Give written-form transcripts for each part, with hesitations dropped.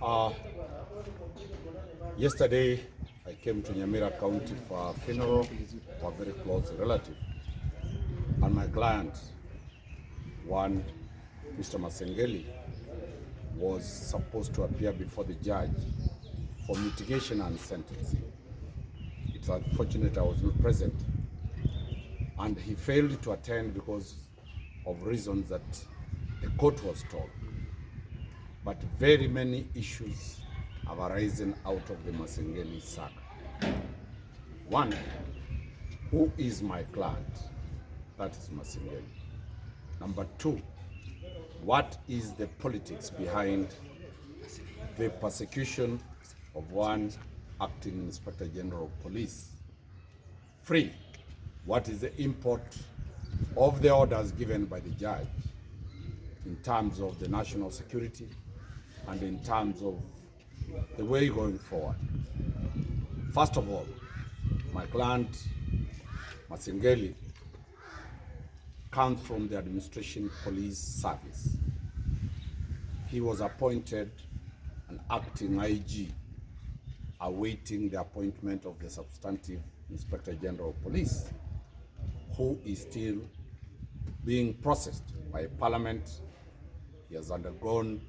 Uh, Yesterday, I came to Nyamira County for a funeral for a very close relative. And my client, one Mr. Masengeli, was supposed to appear before the judge for mitigation and sentencing. It's unfortunate I was not present. And he failed to attend because of reasons that the court was told. But very many issues have arisen out of the Masengeli saga. One, who is my client? That is Masengeli. Number two, what is the politics behind the persecution of one acting Inspector General of Police? Three, what is the import of the orders given by the judge in terms of the national security and in terms of the way going forward? First of all, my client, Masengeli, comes from the Administration Police Service. He was appointed an acting IG, awaiting the appointment of the substantive Inspector General of Police, who is still being processed by Parliament. He has undergone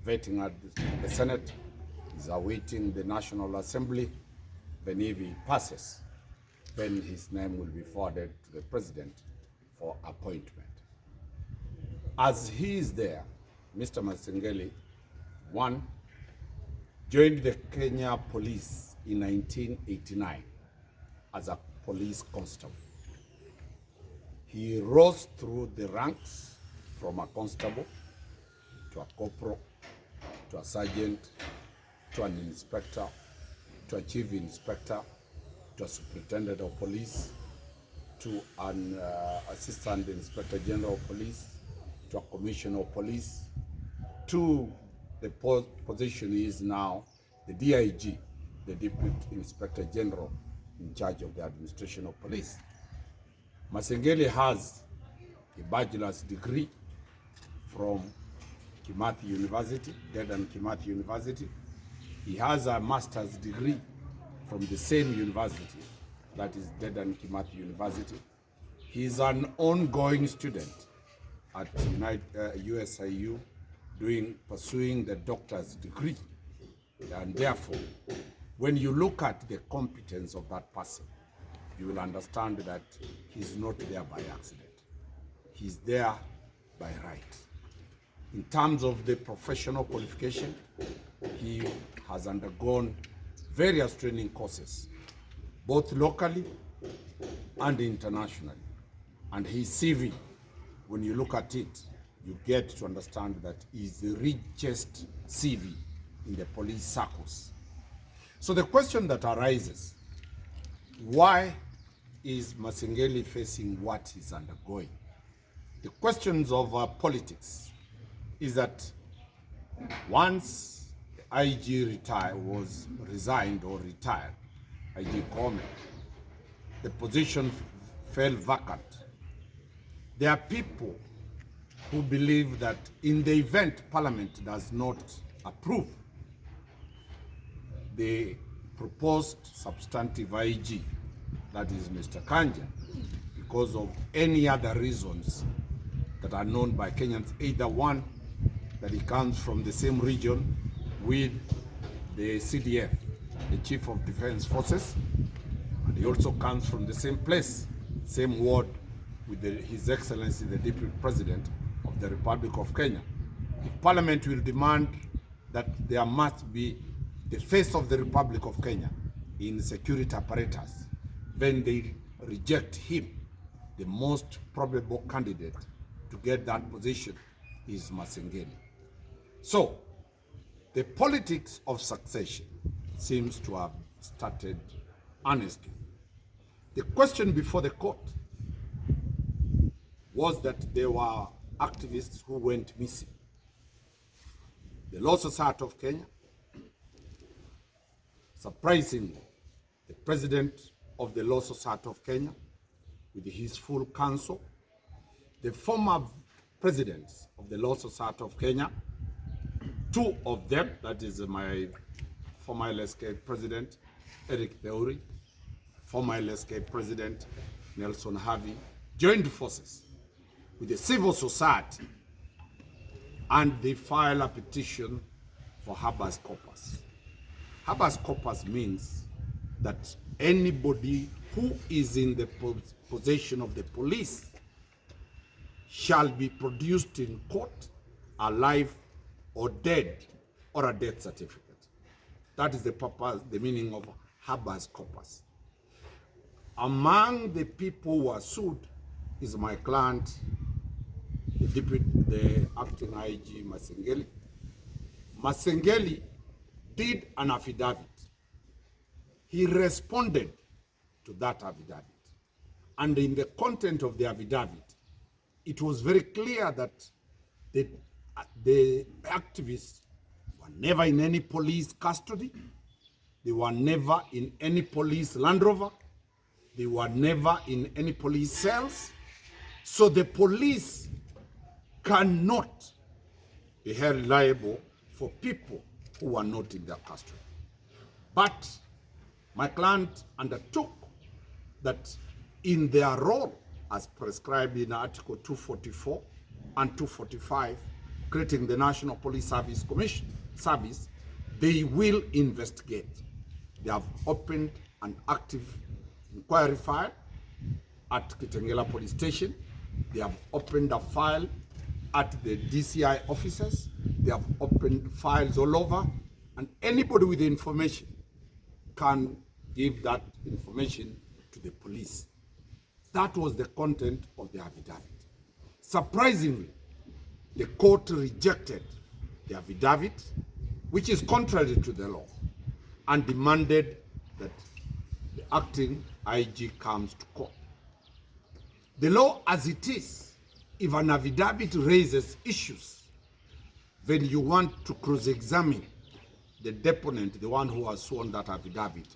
vetting at the Senate. He's awaiting the National Assembly. Then if he passes, then his name will be forwarded to the President for appointment. As he is there, Mr. Masengeli, one, joined the Kenya Police in 1989 as a police constable. He rose through the ranks from a constable to a corporal, to a sergeant, to an inspector, to a chief inspector, to a superintendent of police, to an assistant inspector general of police, to a commissioner of police, to the position he is now, the DIG, the Deputy Inspector General in charge of the administration of police. Masengeli has a bachelor's degree from Kimathi University, Danstan Kimathi University. He has a master's degree from the same university, that is Danstan Kimathi University. He is an ongoing student at USIU, pursuing the doctor's degree. And therefore, when you look at the competence of that person, you will understand that he's not there by accident. He's there by right. In terms of the professional qualification, he has undergone various training courses, both locally and internationally. And his CV, when you look at it, you get to understand that he's the richest CV in the police circles. So the question that arises, why is Masengeli facing what he's undergoing? The questions of politics is that once the IG resigned or retired, IG Kome, the position fell vacant. There are people who believe that in the event Parliament does not approve the proposed substantive IG, that is Mr. Kanja, because of any other reasons that are known by Kenyans, either one, that he comes from the same region with the CDF, the Chief of Defense Forces, and he also comes from the same place, same ward with His Excellency, the Deputy President of the Republic of Kenya. If Parliament will demand that there must be the face of the Republic of Kenya in security apparatus, then they reject him. The most probable candidate to get that position is Masengeli. So, the politics of succession seems to have started honestly. The question before the court was that there were activists who went missing. The Law Society of Kenya, surprisingly, the president of the Law Society of Kenya, with his full council, the former presidents of the Law Society of Kenya, Two of them, that is my former LSK president, Eric Theory, former LSK president, Nelson Harvey, joined forces with the civil society and they filed a petition for habeas corpus. Habeas corpus means that anybody who is in the possession of the police shall be produced in court alive or dead, or a death certificate. That is the purpose, the meaning of habeas corpus. Among the people who are sued is my client, the acting IG Masengeli. Masengeli did an affidavit. He responded to that affidavit. And in the content of the affidavit, it was very clear that the activists were never in any police custody. They were never in any police Land Rover. They were never in any police cells. So the police cannot be held liable for people who are not in their custody. But my client undertook that in their role as prescribed in Article 244 and 245, creating the National Police Service Commission service, they will investigate. They have opened an active inquiry file at Kitengela Police Station. They have opened a file at the DCI offices. They have opened files all over, and anybody with information can give that information to the police. That was the content of the affidavit. Surprisingly, the court rejected the affidavit, which is contrary to the law, and demanded that the acting IG comes to court. The law as it is, if an affidavit raises issues, then you want to cross-examine the deponent, the one who has sworn that affidavit.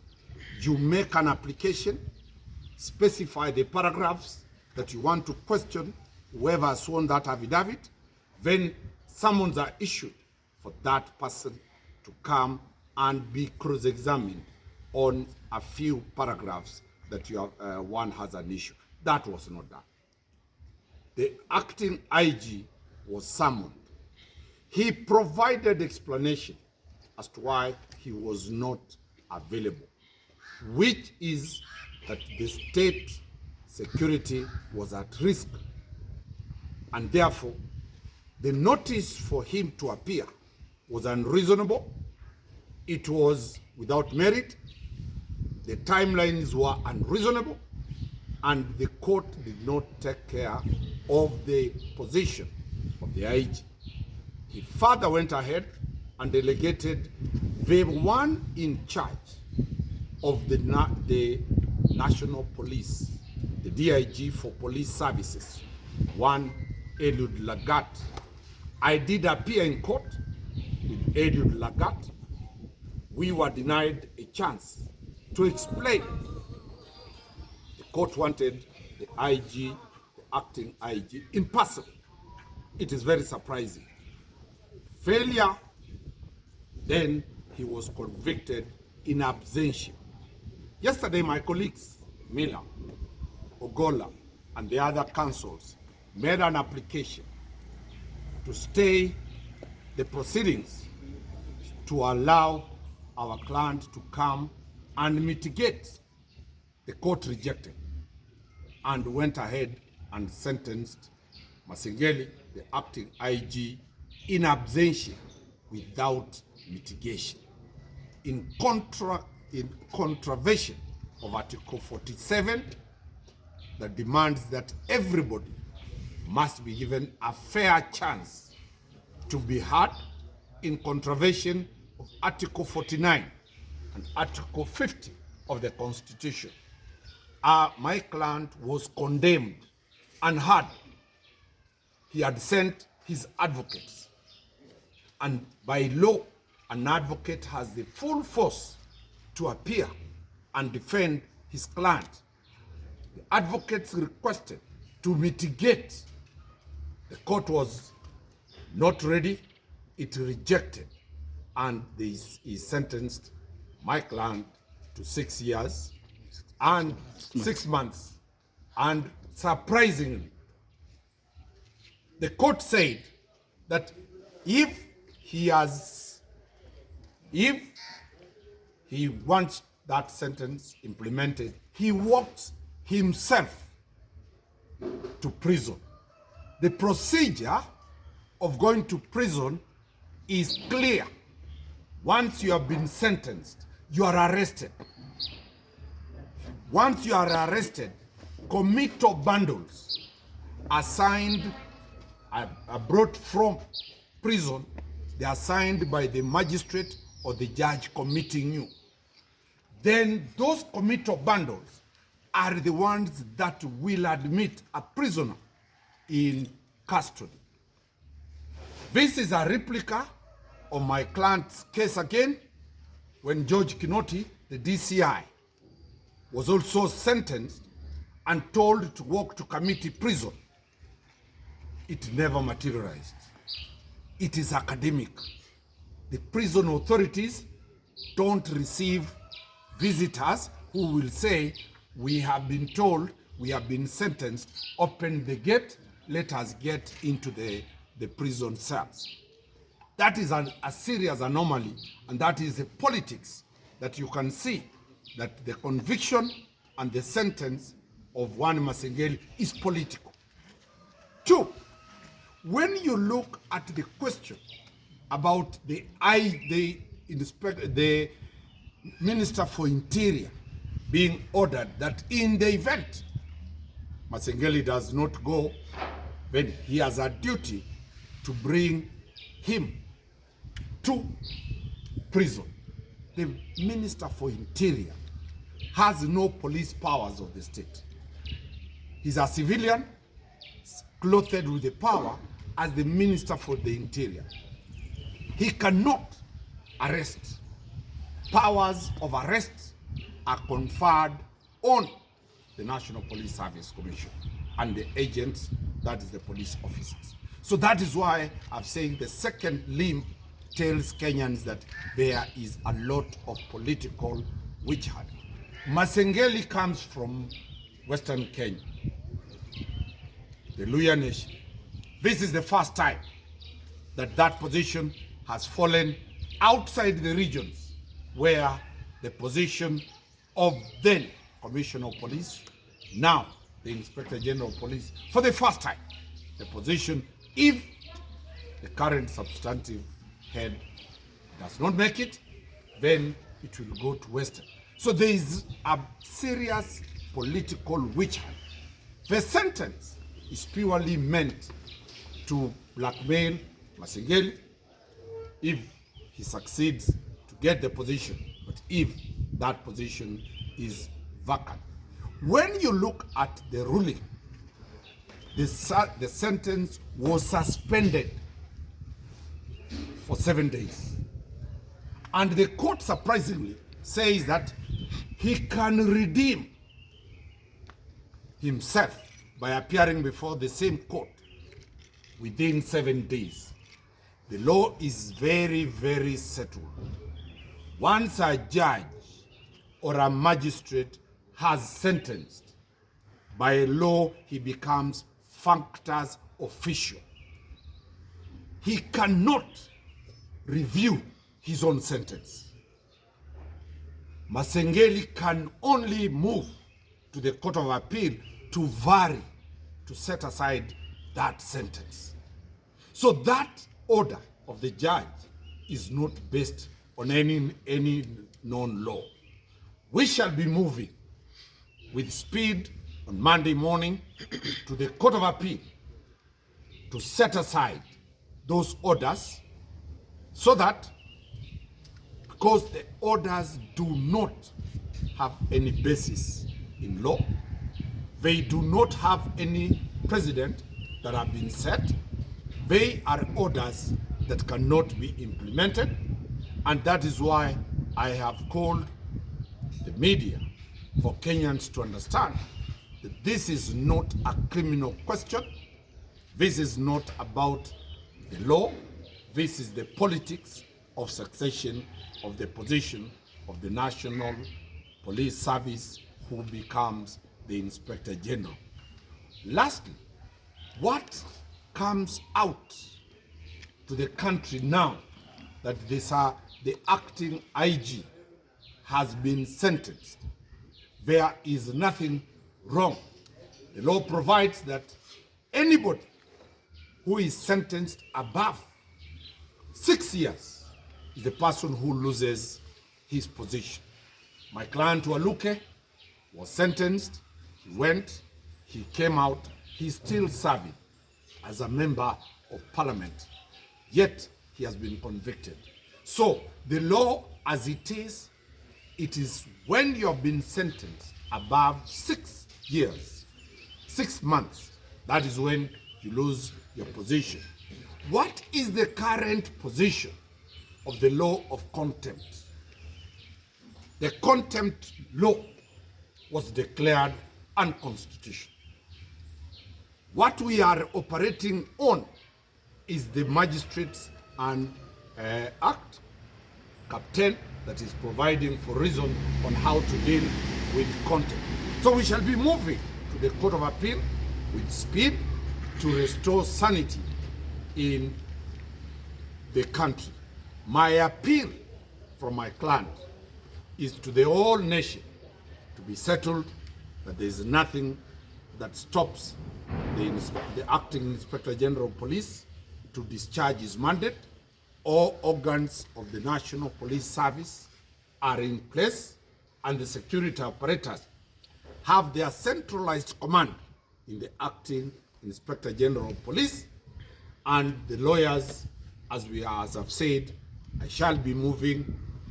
You make an application, specify the paragraphs that you want to question whoever has sworn that affidavit, then summons are issued for that person to come and be cross-examined on a few paragraphs that you have, one has an issue. That was not done. The acting IG was summoned. He provided explanation as to why he was not available, which is that the state security was at risk, and therefore the notice for him to appear was unreasonable. It was without merit. The timelines were unreasonable, and the court did not take care of the position of the IG. He further went ahead and delegated the one in charge of the National Police, the DIG for Police Services, one Eliud Lagat. I did appear in court with Eliud Lagat. We were denied a chance to explain. The court wanted the IG, the acting IG, in person. It is very surprising. Failure, then he was convicted in absentia. Yesterday, my colleagues, Miller, Ogola, and the other counsels made an application to stay the proceedings to allow our client to come and mitigate. The court rejected and went ahead and sentenced Masengeli, the acting IG, in absentia without mitigation, in contravention of Article 47 that demands that everybody must be given a fair chance to be heard, in contravention of Article 49 and Article 50 of the Constitution. My client was condemned and heard. He had sent his advocates, and by law, an advocate has the full force to appear and defend his client. The advocates requested to mitigate. The court was not ready. it rejected, and he sentenced my client to 6 years and 6 months. And surprisingly, the court said that if he wants that sentence implemented, he walks himself to prison. The procedure of going to prison is clear. Once you have been sentenced, you are arrested. Once you are arrested, committal bundles are signed, are brought from prison. They are signed by the magistrate or the judge committing you. Then those committal bundles are the ones that will admit a prisoner in custody. This is a replica of my client's case again, when George Kinoti, the DCI, was also sentenced and told to walk to committee prison. It never materialized. It is academic. The prison authorities don't receive visitors who will say, we have been told, we have been sentenced, open the gate, let us get into the prison cells. That is a serious anomaly, and that is the politics that you can see, that the conviction and the sentence of one Masengeli is political. Two, when you look at the question about the Minister for Interior being ordered that in the event Masengeli does not go, then he has a duty to bring him to prison. The Minister for Interior has no police powers of the state. He's a civilian clothed with the power as the Minister for the Interior. He cannot arrest. Powers of arrest are conferred on the National Police Service Commission and the agents, that is the police officers. So that is why I'm saying the second limb tells Kenyans that there is a lot of political witch hunt. Masengeli comes from Western Kenya, the Luhya Nation. This is the first time that that position has fallen outside the regions where the position of then Commissioner of Police, now the Inspector General of Police, for the first time, the position, if the current substantive head does not make it, then it will go to Western. So there is a serious political witch hunt. The sentence is purely meant to blackmail Masengeli if he succeeds to get the position, but if that position is vacant. When you look at the ruling, the sentence was suspended for 7 days. And the court surprisingly says that he can redeem himself by appearing before the same court within 7 days. The law is very, very settled. Once a judge or a magistrate has sentenced, by law he becomes functus official. He cannot review his own sentence. Masengeli can only move to the Court of Appeal to vary, to set aside that sentence. So that order of the judge is not based on any known law. We shall be moving with speed on Monday morning to the Court of Appeal to set aside those orders, so that, because the orders do not have any basis in law, they do not have any precedent that have been set, they are orders that cannot be implemented, and that is why I have called the media for Kenyans to understand that this is not a criminal question. This is not about the law. This is the politics of succession of the position of the National Police Service, who becomes the Inspector General. Lastly, what comes out to the country now that the acting IG has been sentenced? There is nothing wrong. The law provides that anybody who is sentenced above 6 years is the person who loses his position. My client Waluke was sentenced, he went, he came out, he's still serving as a member of parliament, yet he has been convicted. So the law as it is when you have been sentenced above 6 years, 6 months, that is when you lose your position. What is the current position of the law of contempt? The contempt law was declared unconstitutional. What we are operating on is the Magistrates and Act, Cap 10, that is providing for reason on how to deal with contempt. So we shall be moving to the Court of Appeal with speed to restore sanity in the country. My appeal from my client is to the whole nation to be settled that there is nothing that stops the acting Inspector General of Police to discharge his mandate. All organs of the National Police Service are in place, and the security apparatus have their centralized command in the acting Inspector General of Police. And the lawyers, as I've said, I shall be moving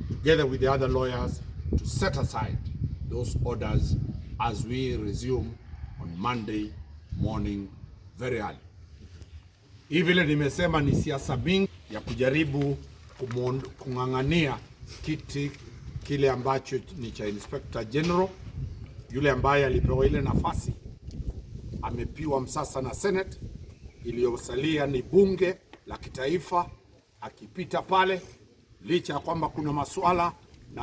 together with the other lawyers to set aside those orders as we resume on Monday morning very early. Hivi vile nimesema ni siasa mingi ya kujaribu kung'ang'ania kiti kile ambacho ni cha Inspector General. Yule ambaye alipewa ile nafasi amepiwa msasa na Senate, iliyosalia ni bunge la kitaifa. Akipita pale, licha ya kwamba kuna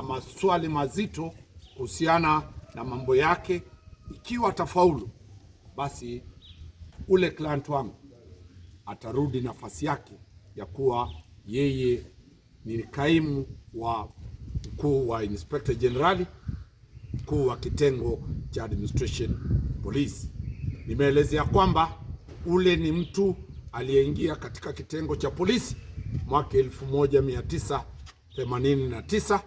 maswali mazito kuhusiana na mambo yake, ikiwa tafaulu, basi ule client wangu atarudi nafasi yake ya kuwa yeye ni kaimu wa mkuu wa Inspector Generali, mkuu wa kitengo cha Administration Police. Nimeelezea kwamba ule ni mtu aliyeingia katika kitengo cha polisi mwaka 1989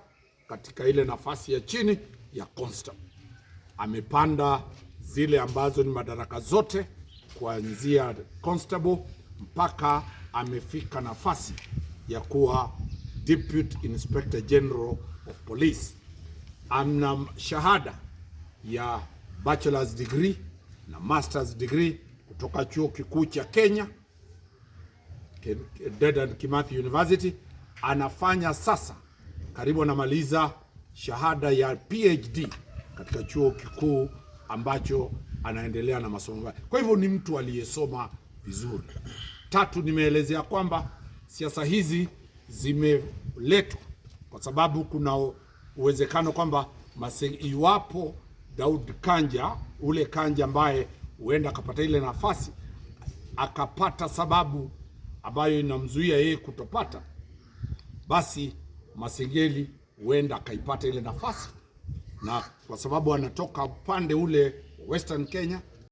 katika ile nafasi ya chini ya constable. Amepanda zile ambazo ni madaraka zote kuanzia constable mpaka amefika nafasi ya kuwa Deputy Inspector General of Police. Ana shahada ya bachelor's degree na master's degree kutoka chuo kikuu cha Kenya, Dedan Kimathi University. Anafanya sasa karibu anamaliza shahada ya PhD katika chuo kikuu ambacho anaendelea na masomo yake. Kwa hivyo ni mtu aliyesoma vizuri. Tatu, nimeelezea kwamba siasa hizi zimeletwa kwa sababu kuna uwezekano kwamba iwapo Daud Kanja, ule Kanja ambaye huenda akapata ile nafasi, akapata sababu ambayo inamzuia yeye kutopata, basi Masengeli huenda akaipata ile nafasi. Na kwa sababu anatoka upande ule Western Kenya,